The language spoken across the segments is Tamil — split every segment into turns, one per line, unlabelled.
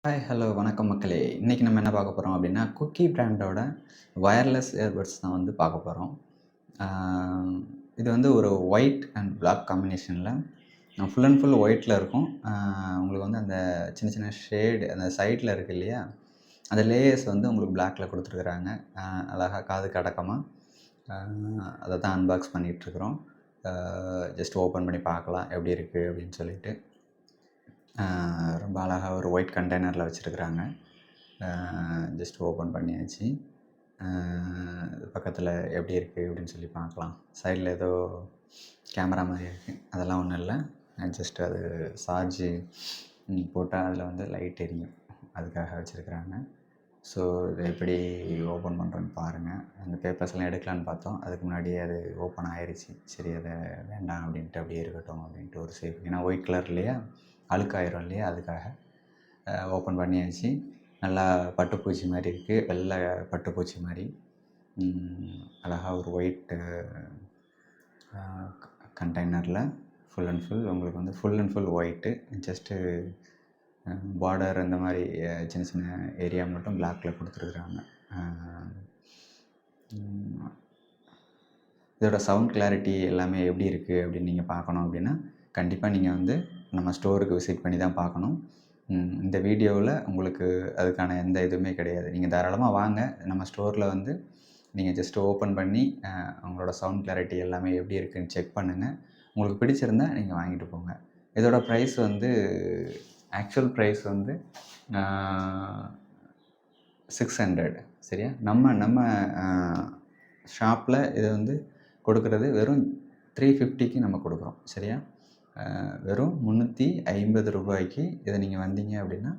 ஹாய், ஹலோ, வணக்கம் மக்களே. இன்றைக்கி நம்ம என்ன பார்க்க போகிறோம் அப்படின்னா, குக்கி பிராண்டோட வயர்லெஸ் இயர்பட்ஸ் தான் வந்து பார்க்க போகிறோம். இது வந்து ஒரு ஒயிட் அண்ட் பிளாக் காம்பினேஷனில் ஃபுல் அண்ட் ஃபுல் ஒயிட்டில் இருக்கும். உங்களுக்கு வந்து அந்த சின்ன சின்ன ஷேடு அந்த சைடில் இருக்குது இல்லையா, அந்த லேயர்ஸ் வந்து உங்களுக்கு பிளாக்கில் கொடுத்துருக்குறாங்க. அழகாக காதுக்கு அடக்கமாக அதை தான் அன்பாக்ஸ் பண்ணிகிட்ருக்குறோம். ஜஸ்ட் ஓப்பன் பண்ணி பார்க்கலாம் எப்படி இருக்குது அப்படின்னு சொல்லிட்டு. ரொம்ப அழகாக ஒரு ஒயிட் கண்டெய்னரில் வச்சுருக்குறாங்க. ஜஸ்ட் ஓப்பன் பண்ணியாச்சு. பக்கத்தில் எப்படி இருக்குது அப்படின்னு சொல்லி பார்க்கலாம். சைடில் ஏதோ கேமரா மாதிரி இருக்குது, அதெல்லாம் ஒன்றும் இல்லை. ஜஸ்ட் அது சார்ஜு போட்டால் அதில் வந்து லைட் எரியும், அதுக்காக வச்சுருக்குறாங்க. ஸோ இதை எப்படி ஓப்பன் பண்ணுறோன்னு பாருங்கள். அந்த பேப்பர்ஸ்லாம் எடுக்கலான்னு பார்த்தோம், அதுக்கு முன்னாடியே அது ஓப்பன் ஆயிடுச்சு. சரி, அதை வேண்டாம் அப்படின்ட்டு அப்படியே இருக்கட்டும் அப்படின்ட்டு ஒரு சேஃப். ஏன்னா ஒயிட் கலர் இல்லையா, அழுக்காயிரும் இல்லையா, அதுக்காக ஓப்பன் பண்ணியாச்சு. நல்லா பட்டுப்பூச்சி மாதிரி இருக்குது, வெள்ளை பட்டுப்பூச்சி மாதிரி. அழகாக ஒரு ஒயிட்டு கண்டெய்னரில் ஃபுல் அண்ட் ஃபுல் உங்களுக்கு வந்து full and full white. Just border அந்த மாதிரி சின்ன சின்ன ஏரியா மட்டும் பிளாக்கில் கொடுத்துருக்குறாங்க. இதோட சவுண்ட் கிளாரிட்டி எல்லாமே எப்படி இருக்குது அப்படின்னு நீங்கள் பார்க்கணும் அப்படின்னா, கண்டிப்பாக நீங்கள் வந்து நம்ம ஸ்டோருக்கு விசிட் பண்ணி தான் பார்க்கணும். இந்த வீடியோவில் உங்களுக்கு அதுக்கான எந்த இதுவுமே கிடையாது. நீங்கள் தாராளமாக வாங்க, நம்ம ஸ்டோரில் வந்து நீங்கள் ஜஸ்ட்டு ஓப்பன் பண்ணி உங்களோட சவுண்ட் கிளாரிட்டி எல்லாமே எப்படி இருக்குதுன்னு செக் பண்ணுங்கள். உங்களுக்கு பிடிச்சிருந்தால் நீங்கள் வாங்கிட்டு போங்க. இதோட ப்ரைஸ் வந்து ஆக்சுவல் ப்ரைஸ் வந்து 600. சரியா? நம்ம ஷாப்பில் இதை வந்து கொடுக்குறது வெறும் 350க்கு நம்ம கொடுக்குறோம். சரியா? வெறும் 350 ரூபாய்க்கு இதை நீங்கள் வந்தீங்க அப்படின்னா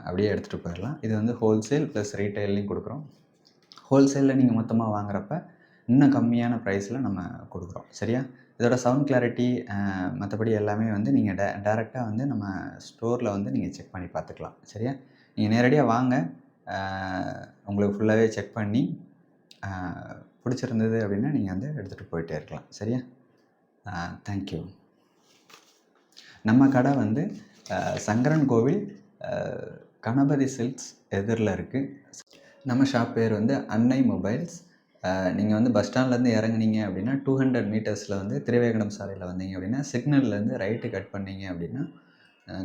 அப்படியே எடுத்துகிட்டு போயிடலாம். இது வந்து ஹோல்சேல் ப்ளஸ் ரீட்டைல்லையும் கொடுக்குறோம். ஹோல்சேலில் நீங்கள் மொத்தமாக வாங்குறப்ப இன்னும் கம்மியான ப்ரைஸில் நம்ம கொடுக்குறோம். சரியா? இதோட சவுண்ட் கிளாரிட்டி மற்றபடி எல்லாமே வந்து நீங்கள் டேரெக்டாக வந்து நம்ம ஸ்டோரில் வந்து நீங்கள் செக் பண்ணி பார்த்துக்கலாம். சரியா? நீங்கள் நேரடியாக வாங்க, உங்களுக்கு ஃபுல்லாகவே செக் பண்ணி பிடிச்சிருந்தது அப்படின்னா நீங்கள் வந்து எடுத்துகிட்டு போயிட்டே இருக்கலாம். சரியா? தேங்க்யூ. நம்ம கடை வந்து சங்கரன் கோவில் கணபதி சில்க்ஸ் எதிரில் இருக்குது. நம்ம ஷாப் பேர் வந்து அன்னை மொபைல்ஸ். நீங்கள் வந்து பஸ் ஸ்டாண்ட்லேருந்து இறங்குனீங்க அப்படின்னா 200 மீட்டர்ஸில் வந்து திரிவேங்கடம் சாலையில் வந்தீங்க அப்படின்னா சிக்னல்லேருந்து ரைட்டு கட் பண்ணிங்க அப்படின்னா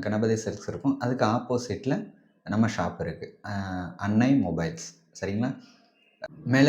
கணபதி சில்க்ஸ் இருக்கும். அதுக்கு ஆப்போசிட்டில் நம்ம ஷாப் இருக்குது, அன்னை மொபைல்ஸ். சரிங்களா? மேலே